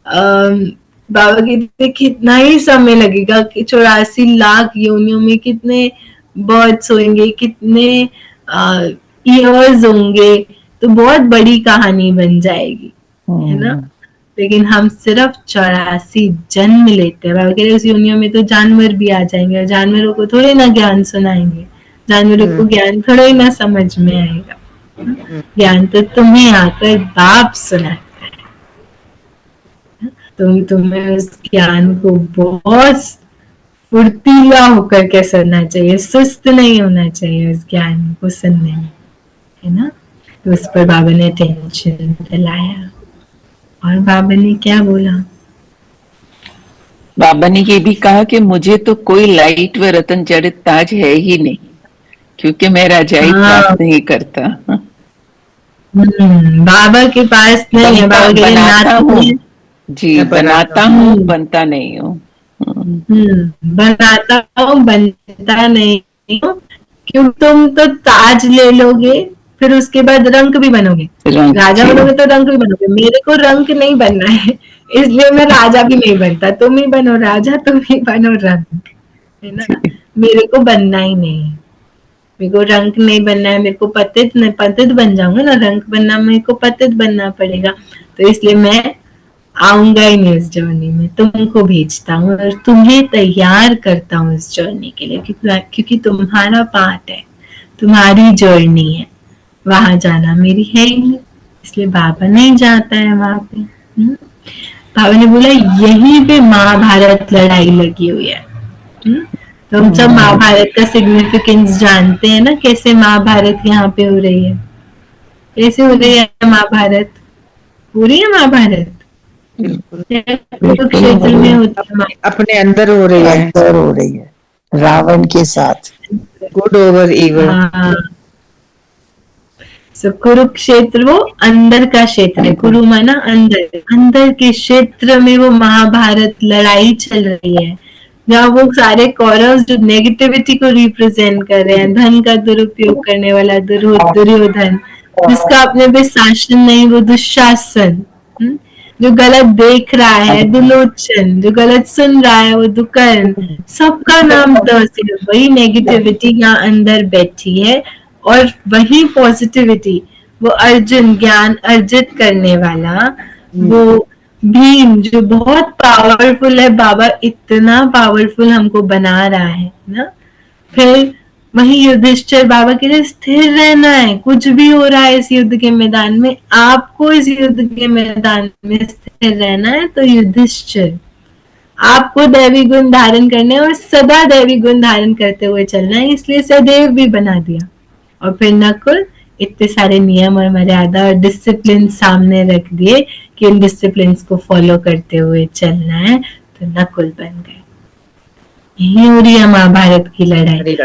बाबा कहते कितना ही समय लगेगा कि 84 लाख योनियों में कितने बर्ड्स होंगे, कितने ईयर्स होंगे, तो बहुत बड़ी कहानी बन जाएगी, है ना। लेकिन हम सिर्फ 84 जन्म लेते हैं। बाबा कह रहे उस योनियों में तो जानवर भी आ जाएंगे और जानवरों को थोड़े ना ज्ञान सुनाएंगे, जानवरों को ज्ञान थोड़े ना समझ में आएगा। ज्ञान तो तुम्हें आकर बाप सुनाता है। तुम्हें उस ज्ञान को बहुत फुर्तीला होकर के सुनना चाहिए, सुस्त नहीं होना चाहिए उस ज्ञान को सुनने में, है ना। तो उस पर बाबा ने टेंशन दिलाया। और बाबा ने क्या बोला? बाबा ने ये भी कहा कि मुझे तो कोई लाइट व रतन जड़ित ताज है ही नहीं, क्योंकि मैं राजाई प्राप्त नहीं करता। बाबा के पास नहीं है। बाबा के बनाता हूँ जी, बनाता हूँ, बनता नहीं हूँ। बनाता हूँ, बनता नहीं हूँ। क्यों? तुम तो ताज ले लोगे, फिर उसके बाद रंक भी बनोगे, राजा बनोगे तो रंक भी बनोगे। मेरे को रंक नहीं बनना है, इसलिए मैं राजा भी नहीं बनता। तुम ही बनो राजा, तुम ही बनो रंक, है ना। मेरे को बनना ही नहीं है, मेरे को रंक नहीं बनना है। मेरे को पतित बन जाऊंगा ना, रंक बनना, मेरे को पतित बनना पड़ेगा। तो इसलिए मैं आऊंगा ही नहीं उस जर्नी में। तुमको भेजता हूँ और तुम्हें तैयार करता हूँ इस जर्नी के लिए, क्योंकि तुम्हारा पार्ट है, तुम्हारी जर्नी है। वहां जाना मेरी है ही नहीं, इसलिए बाबा नहीं जाता है वहां पे। बाबा ने बोला यहीं पे महाभारत लड़ाई लगी हुई है। तो हम सब महाभारत का सिग्निफिकेंस जानते हैं ना, कैसे महाभारत यहाँ पे हो रही है, कैसे हो रही है महाभारत, हो रही है महाभारत कुरुक्षेत्र में होता है, अपने अंदर हो रही है, अंदर हो रही है रावण के साथ, गुड ओवर इविल। कुरुक्षेत्र वो अंदर का क्षेत्र है, कुरु माना अंदर, अंदर के क्षेत्र में वो महाभारत लड़ाई चल रही है, जहाँ वो सारे कौरव जो नेगेटिविटी को रिप्रेजेंट कर रहे हैं, धन का दुरुपयोग करने वाला दुर्योधन, जिसका अपने पे शासन नहीं वो दुशासन, जो गलत देख रहा है दुलोचन, जो गलत सुन रहा है वो दुकर्ण, सबका नाम सिर्फ वही नेगेटिविटी यहाँ अंदर बैठी है। और वही पॉजिटिविटी वो अर्जुन, ज्ञान अर्जित करने वाला, वो भीम जो बहुत पावरफुल है, बाबा इतना पावरफुल हमको बना रहा है ना। फिर वही युधिष्ठिर, बाबा के लिए स्थिर रहना है, कुछ भी हो रहा है इस युद्ध के मैदान में, आपको इस युद्ध के मैदान में स्थिर रहना है। तो युधिष्ठिर आपको दैवी गुण धारण करने और सदा दैवी गुण धारण करते हुए चलना है, इसलिए सदैव भी बना दिया। और फिर नकुल इतने सारे नियम और मर्यादा और डिसिप्लिन सामने रख दिए कि इन डिसिप्लिन को फॉलो करते हुए चलना है, तो नकुल बन गए। यही हो रही है महाभारत की लड़ाई।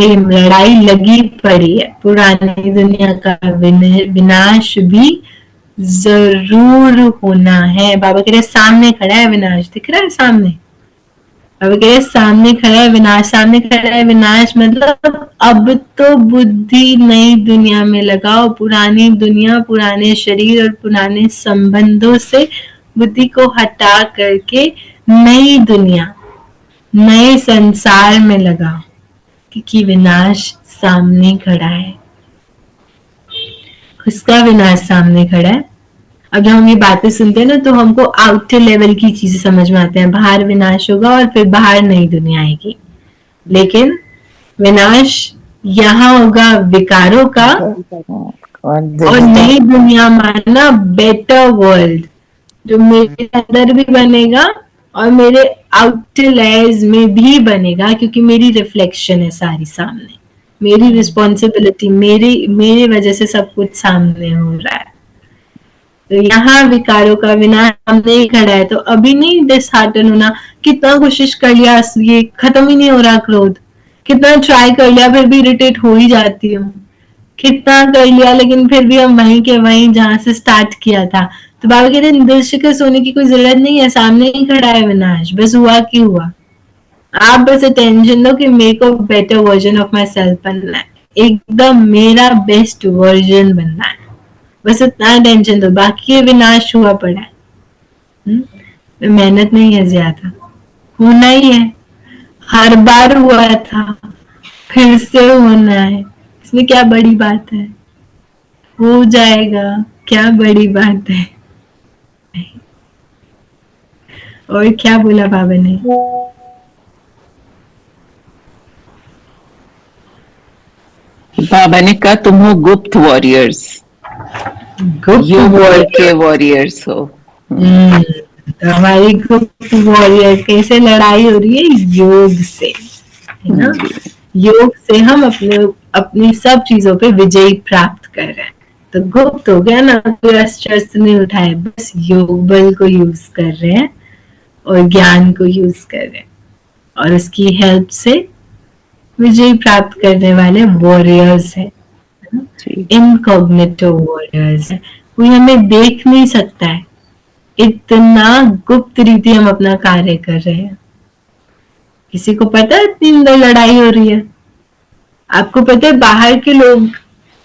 लड़ाई लगी पड़ी है, पुरानी दुनिया का विनाश भी जरूर होना है। बाबा कह रहे सामने खड़ा है विनाश, दिख रहा है सामने, बाबा कह रहे सामने खड़ा है विनाश, सामने खड़ा है विनाश, मतलब अब तो बुद्धि नई दुनिया में लगाओ, पुरानी दुनिया, पुराने शरीर और पुराने संबंधों से बुद्धि को हटा करके नई दुनिया, नए संसार में लगाओ, क्योंकि विनाश सामने खड़ा है। किसका विनाश सामने खड़ा है? अब जब हम ये बातें सुनते हैं ना, तो हमको आउटर लेवल की चीजें समझ में आते हैं, बाहर विनाश होगा और फिर बाहर नई दुनिया आएगी, लेकिन विनाश यहाँ होगा विकारों का, और नई दुनिया माना बेटर वर्ल्ड, जो मेरे अंदर भी बनेगा और मेरे आउटर लेयर्स में भी बनेगा, क्योंकि मेरी रिफ्लेक्शन है सारी सामने, मेरी रिस्पॉन्सिबिलिटी, मेरे वजह से सब कुछ सामने हो रहा है। तो यहाँ विकारों का विनाश सामने ही खड़ा है। तो अभी नहीं डिसहार्टन होना, कितना कोशिश कर लिया, ये खत्म ही नहीं हो रहा क्रोध, कितना ट्राई कर लिया फिर भी इरिटेट हो ही जाती हूँ, कितना कर लिया लेकिन फिर भी हम वहीं के वहीं जहां से स्टार्ट किया था। तो बाबा कहते हैं दिल शिकस्त होने की कोई जरूरत नहीं है, सामने ही खड़ा है विनाश, बस हुआ कि हुआ। आप बस अटेंशन दो कि मेरे को better version of my self बनना है, एकदम मेरा बेस्ट वर्जन बनना है, बस उतना टेंशन दो, बाकी ये विनाश हुआ पड़ा है। मेहनत नहीं है ज्यादा, होना ही है, हर बार हुआ था, फिर से होना है, इसमें क्या बड़ी बात है, हो जाएगा, क्या बड़ी बात है। और क्या बोला बाबा ने? बाबा ने कहा तुम हो गुप्त वॉरियर्स, योग वर्ल्ड के वॉरियर्स हो। तो हमारी गुप्त वॉरियर कैसे लड़ाई हो रही है? योग से, है ना? योग से हम अपनी सब चीजों पे विजय प्राप्त कर रहे हैं। तो गुप्त हो गया ना, कोई अस्त्र नहीं उठाए, बस योग बल को यूज कर रहे हैं और ज्ञान को यूज कर रहे हैं, और उसकी हेल्प से विजय प्राप्त करने वाले वॉरियर्स है, इनकॉग्निटो वॉरियर्स है। कोई हमें देख नहीं सकता है, इतना गुप्त रीति हम अपना कार्य कर रहे हैं। किसी को पता है इतनी अंदर लड़ाई हो रही है? आपको पता है बाहर के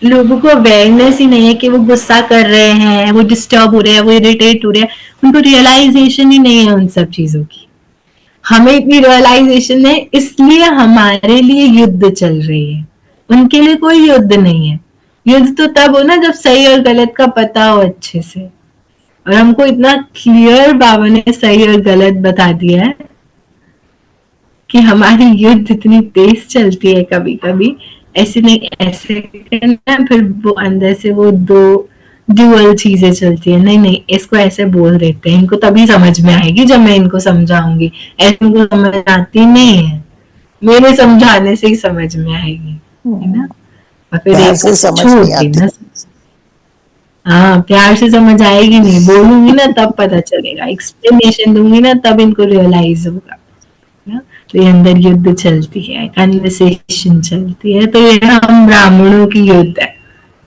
लोगों को अवेयरनेस ही नहीं है कि वो गुस्सा कर रहे हैं, वो डिस्टर्ब हो रहे हैं, वो इरिटेट हो रहे हैं, उनको रियलाइजेशन ही नहीं है उन सब चीजों की। हमें इतनी रियलाइजेशन है, इसलिए हमारे लिए युद्ध चल रही है, उनके लिए कोई युद्ध नहीं है। युद्ध तो तब हो ना जब सही और गलत का पता हो अच्छे से, और हमको इतना क्लियर बाबा ने सही और गलत बता दिया है कि हमारी युद्ध इतनी तेज चलती है। कभी कभी ऐसे नहीं, ऐसे करना, फिर वो अंदर से वो दो ड्यूअल चीजें चलती है। नहीं, इसको ऐसे बोल देते हैं, इनको तभी समझ में आएगी जब मैं इनको समझाऊंगी, ऐसे इनको समझ आती नहीं है, मेरे समझाने से ही समझ में आएगी, है ना? और फिर प्यार से समझ नहीं आती। हाँ, प्यार से समझ आएगी नहीं, बोलूंगी ना तब पता चलेगा, एक्सप्लेनेशन दूंगी ना तब इनको रियलाइज होगा ना? तो ये अंदर युद्ध चलती है, कन्वर्सेशन चलती है। तो ये हम ब्राह्मणों की युद्ध है,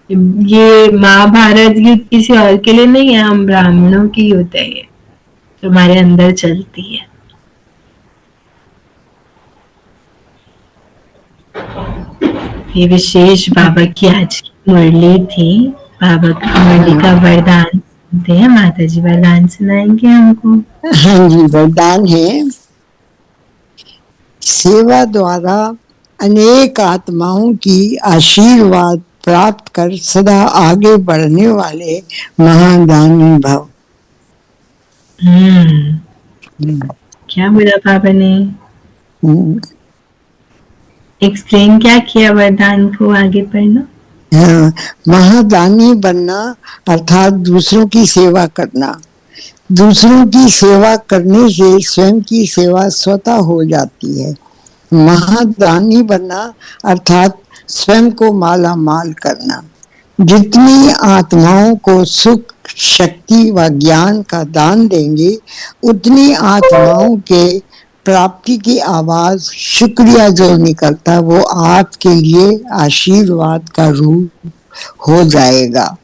ये महाभारत युद्ध किसी और के लिए नहीं है, हम ब्राह्मणों की युद्ध है, ये जो हमारे अंदर चलती है। ये विशेष बाबा की आज की मुरली थी। बाबा की मुरली का वरदान सुनते हैं। माता जी वरदान सुनाएंगे हमको। हाँ जी, वरदान है, सेवा द्वारा अनेक आत्माओं की आशीर्वाद प्राप्त कर सदा आगे बढ़ने वाले महादानी भव। क्या बोला बाबा ने? एक्सप्लेन क्या किया वरदान को, आगे पढ़ना। हाँ, महादानी बनना अर्थात दूसरों की सेवा करना। दूसरों की सेवा करने से स्वयं की सेवा स्वतः हो जाती है। महादानी बनना अर्थात स्वयं को माला माल करना। जितनी आत्माओं को सुख, शक्ति व ज्ञान का दान देंगे, उतनी आत्माओं के प्राप्ति की आवाज शुक्रिया जो निकलता वो आपके लिए आशीर्वाद का रूप हो जाएगा।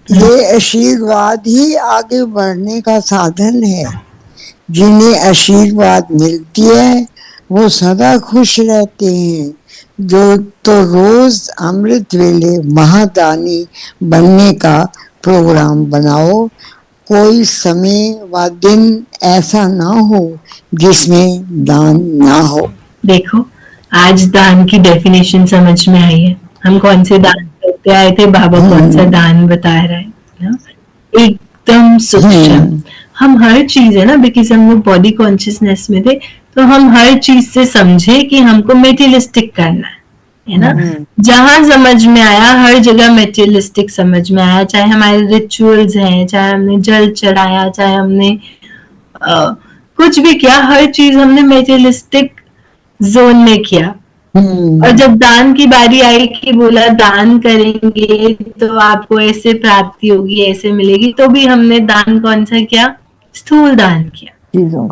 ये आशीर्वाद ही आगे बढ़ने का साधन है। जिन्हें आशीर्वाद मिलती है वो सदा खुश रहते हैं। जो तो रोज अमृत वेले महादानी बनने का प्रोग्राम बनाओ। कोई समय व दिन ऐसा ना हो जिसमें दान ना हो। देखो, आज दान की डेफिनेशन समझ में आई है। हम कौन से दान करते आए थे, बाबा कौन सा दान बता रहा है ना? एकदम सूक्ष्म। हम हर चीज है ना, बिकॉज हम लोग बॉडी कॉन्शियसनेस में थे, तो हम हर चीज से समझे कि हमको मेटेरियलिस्टिक करना है ना? जहां समझ में आया, हर जगह मेटेरियलिस्टिक समझ में आया। चाहे हमारे रिचुअल्स हैं, चाहे हमने जल चढ़ाया, चाहे हमने कुछ भी किया, हर चीज हमने मेटेरियलिस्टिक जोन में किया। और जब दान की बारी आई कि बोला दान करेंगे तो आपको ऐसे प्राप्ति होगी, ऐसे मिलेगी, तो भी हमने दान कौन सा किया? स्थूल दान किया।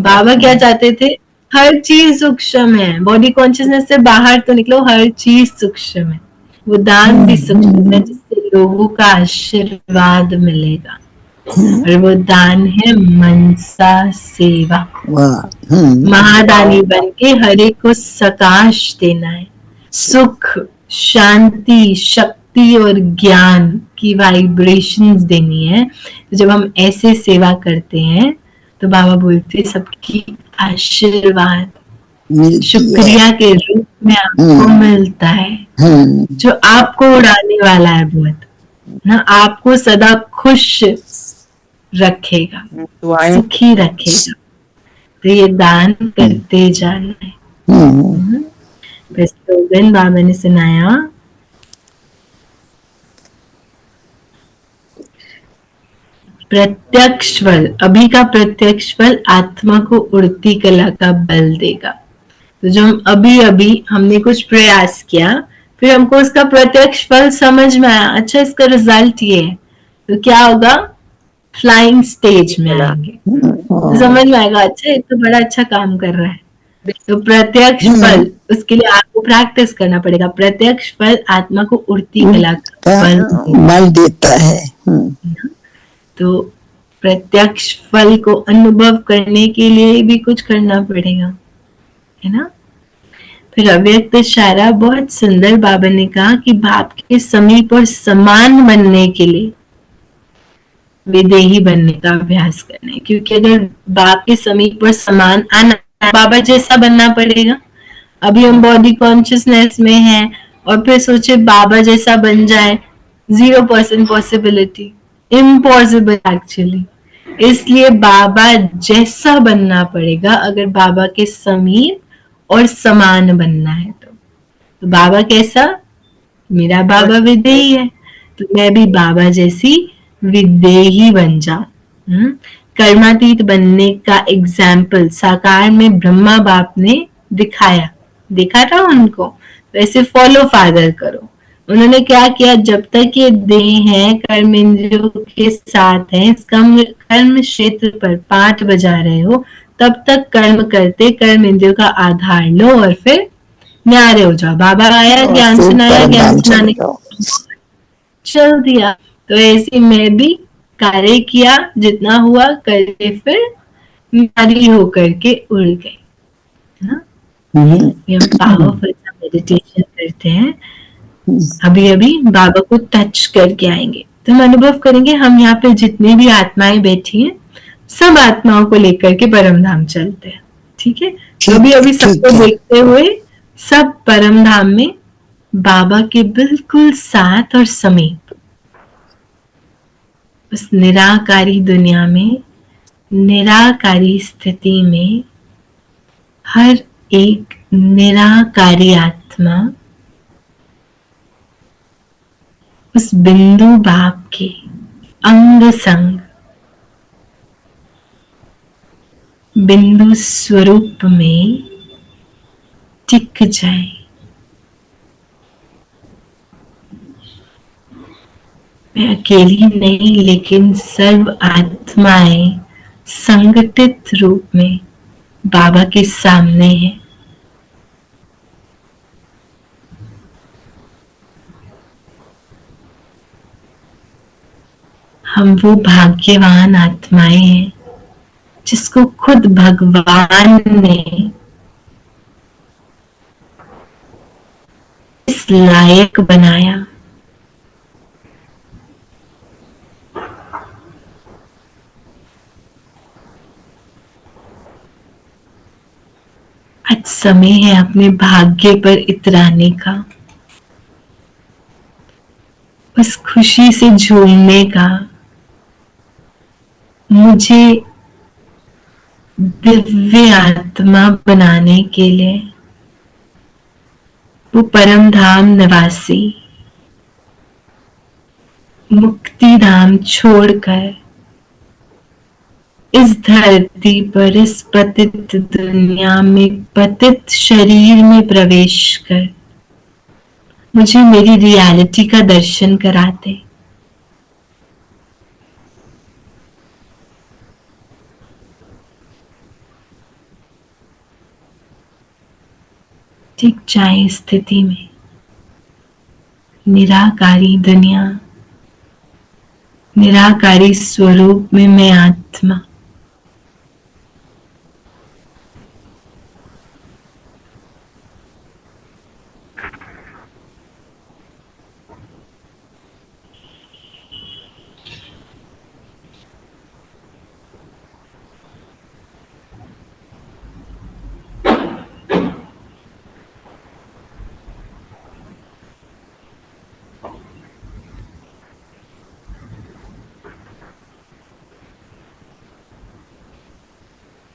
बाबा क्या चाहते थे? हर चीज सूक्ष्म है, बॉडी कॉन्शियसनेस से बाहर तो निकलो, हर चीज सूक्ष्म है। वो दान भी सूक्ष्म है, जिससे लोगों का आशीर्वाद मिलेगा। और वो दान है मनसा सेवा। महादानी बन के हर एक को सकाश देना है, सुख, शांति, शक्ति भक्ति और ज्ञान की वाइब्रेशंस देनी है। तो जब हम ऐसे सेवा करते हैं तो बाबा बोलते हैं सबकी आशीर्वाद मिलती है। शुक्रिया के रूप में आपको मिलता है, जो आपको उड़ाने वाला है बहुत ना, आपको सदा खुश रखेगा, दुआएं सुखी रखेगा। तो ये दान करते जाना है। फिर स्लोगन बाबा ने सुनाया, प्रत्यक्ष फल, अभी का प्रत्यक्ष फल आत्मा को उड़ती कला का बल देगा। तो जो हम अभी अभी हमने कुछ प्रयास किया, फिर हमको उसका प्रत्यक्ष फल समझ में आया, अच्छा इसका रिजल्ट ये है, तो क्या होगा, फ्लाइंग स्टेज में आएंगे, तो समझ में आएगा अच्छा ये तो बड़ा अच्छा काम कर रहा है। तो प्रत्यक्ष फल, उसके लिए आपको प्रैक्टिस करना पड़ेगा। प्रत्यक्ष फल आत्मा को उड़ती कला का बल देता है। तो प्रत्यक्ष फल को अनुभव करने के लिए भी कुछ करना पड़ेगा, है ना। फिर अव्यक्त इशारा बहुत सुंदर बाबा ने कहा कि बाप के समीप और समान बनने के लिए विदेही बनने का अभ्यास करना है, क्योंकि अगर बाप के समीप और समान आना, बाबा जैसा बनना पड़ेगा। अभी हम बॉडी कॉन्शियसनेस में हैं और फिर सोचे बाबा जैसा बन जाए, 0% पॉसिबिलिटी, इम्पॉसिबल एक्चुअली। इसलिए बाबा जैसा बनना पड़ेगा अगर बाबा के समीप और समान बनना है। तो बाबा कैसा, मेरा बाबा विदेही है, तो मैं भी बाबा जैसी विदेही बन जाऊं। कर्मातीत बनने का एग्जाम्पल साकार में ब्रह्मा बाप ने दिखाया, देखा था उनको, तो ऐसे फॉलो फादर करो। उन्होंने क्या किया, जब तक ये देह है कर्म इंद्रियों के साथ है, इस कर्म क्षेत्र पर पाठ बजा रहे हो, तब तक कर्म करते कर्म इंद्रियों का आधार लो और फिर न्यारे हो जाओ। बाबा आया, ज्ञान सुनाया, ज्ञान सुनाने चल दिया। तो ऐसे मैं भी कार्य किया, जितना हुआ करके फिर नारी होकर के उड़ गई। हम पावरफुल मेडिटेशन करते हैं। अभी अभी बाबा को टच करके आएंगे तो हम अनुभव करेंगे, हम यहाँ पे जितनी भी आत्माएं बैठी हैं, सब आत्माओं को लेकर के परम धाम चलते हैं। ठीक है, तो अभी अभी सबको देखते हुए सब परम धाम में बाबा के बिल्कुल साथ और समीप, उस निराकारी दुनिया में, निराकारी स्थिति में हर एक निराकारी आत्मा उस बिंदु बाप के अंग संग बिंदु स्वरूप में टिक जाए। मैं अकेली नहीं, लेकिन सर्व आत्माएं संगठित रूप में बाबा के सामने है। हम वो भाग्यवान आत्माएं हैं जिसको खुद भगवान ने इस लायक बनाया। आज समय है अपने भाग्य पर इतराने का, उस खुशी से झूमने का। मुझे दिव्य आत्मा बनाने के लिए वो परम धाम निवासी मुक्ति धाम छोड़कर इस धरती पर, इस पतित दुनिया में, पतित शरीर में प्रवेश कर मुझे मेरी रियलिटी का दर्शन कराते। टिक जाए स्थिति में, निराकारी दुनिया, निराकारी स्वरूप में मैं आत्मा।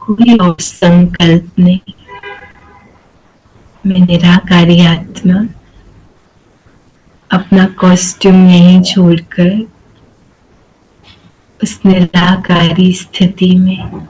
कोई और संकल्प नहीं। मैं निराकारी आत्मा अपना कॉस्ट्यूम यहीं छोड़कर उस निराकारी स्थिति में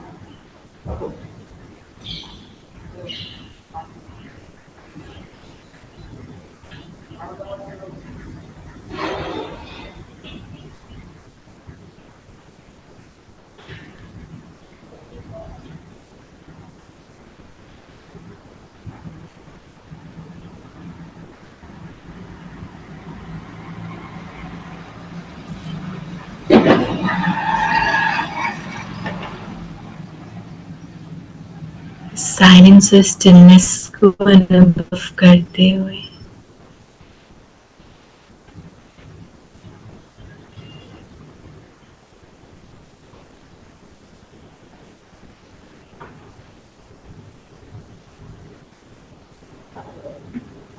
साइलेंस और स्टिलनेस को अनुभव करते हुए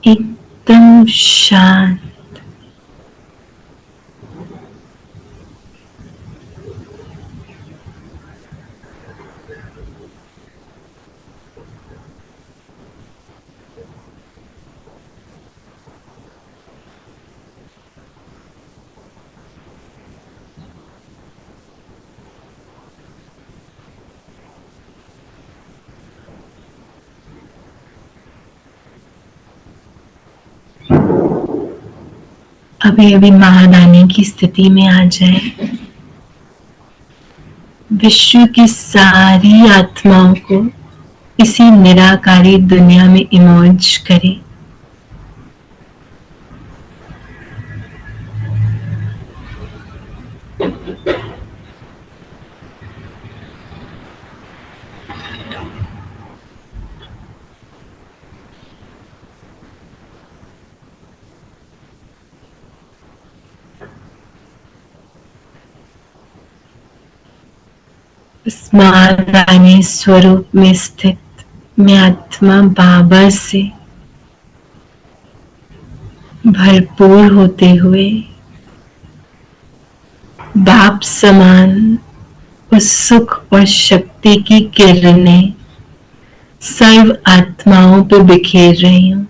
एकदम शांत, अभी अभी महादानी की स्थिति में आ जाए। विश्व की सारी आत्माओं को इसी निराकारी दुनिया में इमर्ज करें। उस महादानी स्वरूप में स्थित मैं आत्मा बाबा से भरपूर होते हुए बाप समान उस सुख और शक्ति की किरणें सर्व आत्माओं पर बिखेर रही हूं।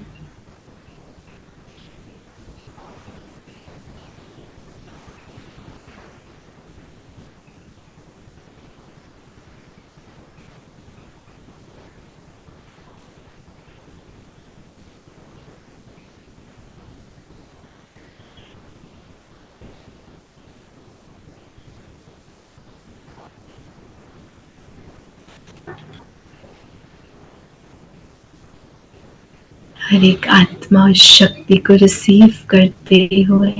हर एक आत्मा उस शक्ति को रिसीव करते हुए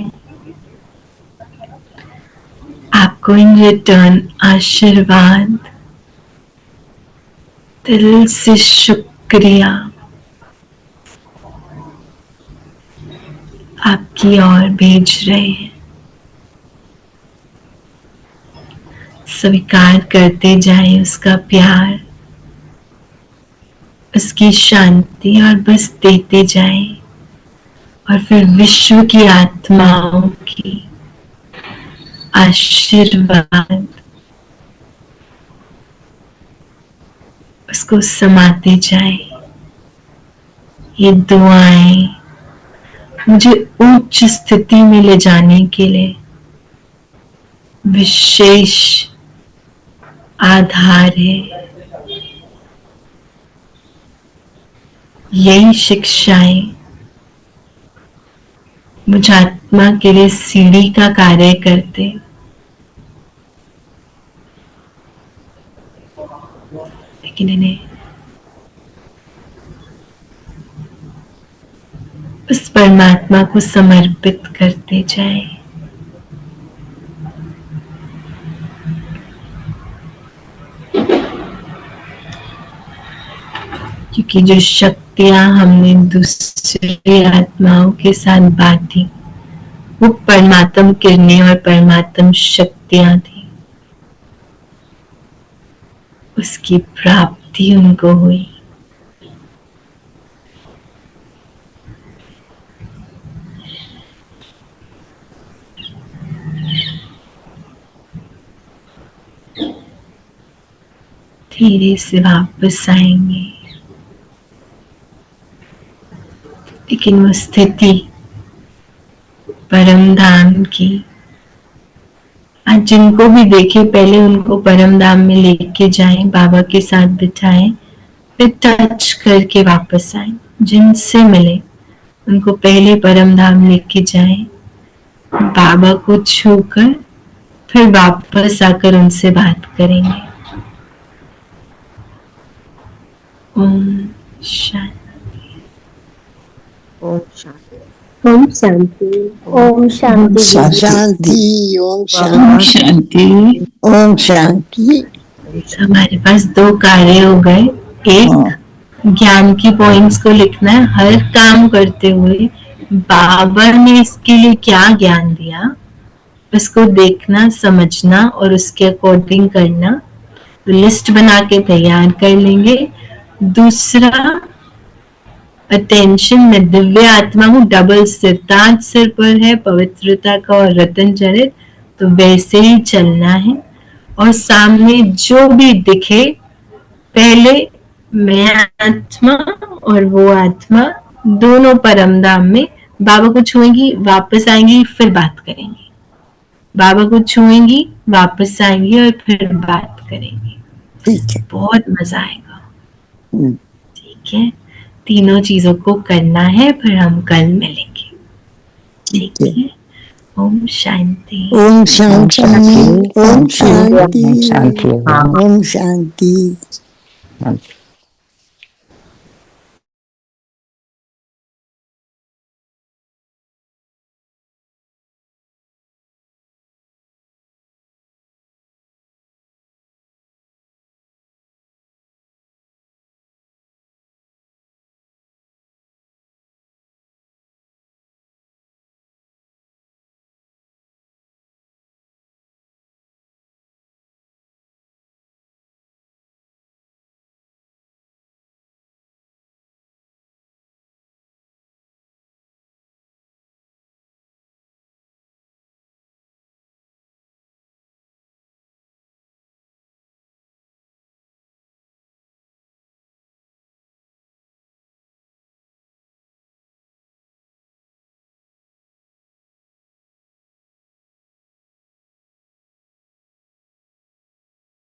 आपको इन रिटर्न आशीर्वाद दिल से शुक्रिया आपकी ओर भेज रहे हैं। स्वीकार करते जाएं उसका प्यार, उसकी शांति और बस देते जाएं। और फिर विश्व की आत्माओं की आशीर्वाद उसको समाते जाएं। ये दुआएं मुझे उच्च स्थिति में ले जाने के लिए विशेष आधार है। यही शिक्षाएं मुझ आत्मा के लिए सीढ़ी का कार्य करते। लेकिन इन्हें उस परमात्मा को समर्पित करते जाएं। क्योंकि जो शक्तियां हमने दूसरी आत्माओं के साथ बांटी वो परमात्म किरणें और परमात्म शक्तियां थी, उसकी प्राप्ति उनको हुई। धीरे से वापस आएंगे, लेकिन वो स्थिति परम धाम की, आज जिनको भी देखे पहले उनको परम धाम में लेके जाएं, बाबा के साथ बिठाएं, फिर टच करके वापस आएं। जिनसे मिले उनको पहले परम धाम लेके जाएं, बाबा को छूकर फिर वापस आकर उनसे बात करेंगे। ओम शांति। ओम शांति। ओम शांति। ओम शांति। शांति। ओम ओम शांति। शांति। ओम शांति। हमारे पास 2 कार्य हो गए। एक, ज्ञान की पॉइंट्स को लिखना है, हर काम करते हुए बाबा ने इसके लिए क्या ज्ञान दिया उसको देखना, समझना और उसके अकॉर्डिंग करना। तो लिस्ट बना के तैयार कर लेंगे। दूसरा, अटेंशन में दिव्य आत्मा हूँ, डबल सिर, ताज सिर पर है पवित्रता का और रतन चरित, तो वैसे ही चलना है। और सामने जो भी दिखे पहले मैं आत्मा और वो आत्मा दोनों परम धाम में, बाबा को छुएंगी, वापस आएंगी, फिर बात करेंगी। बाबा को छुएंगी, वापस आएंगी और फिर बात करेंगी। ठीक है। बहुत मजा आएगा। ठीक है, तीनों चीजों को करना है, फिर हम कल मिलेंगे। ठीक है। ओम शांति। ओम शांति। ओम शांति। शांति। ओम शांति।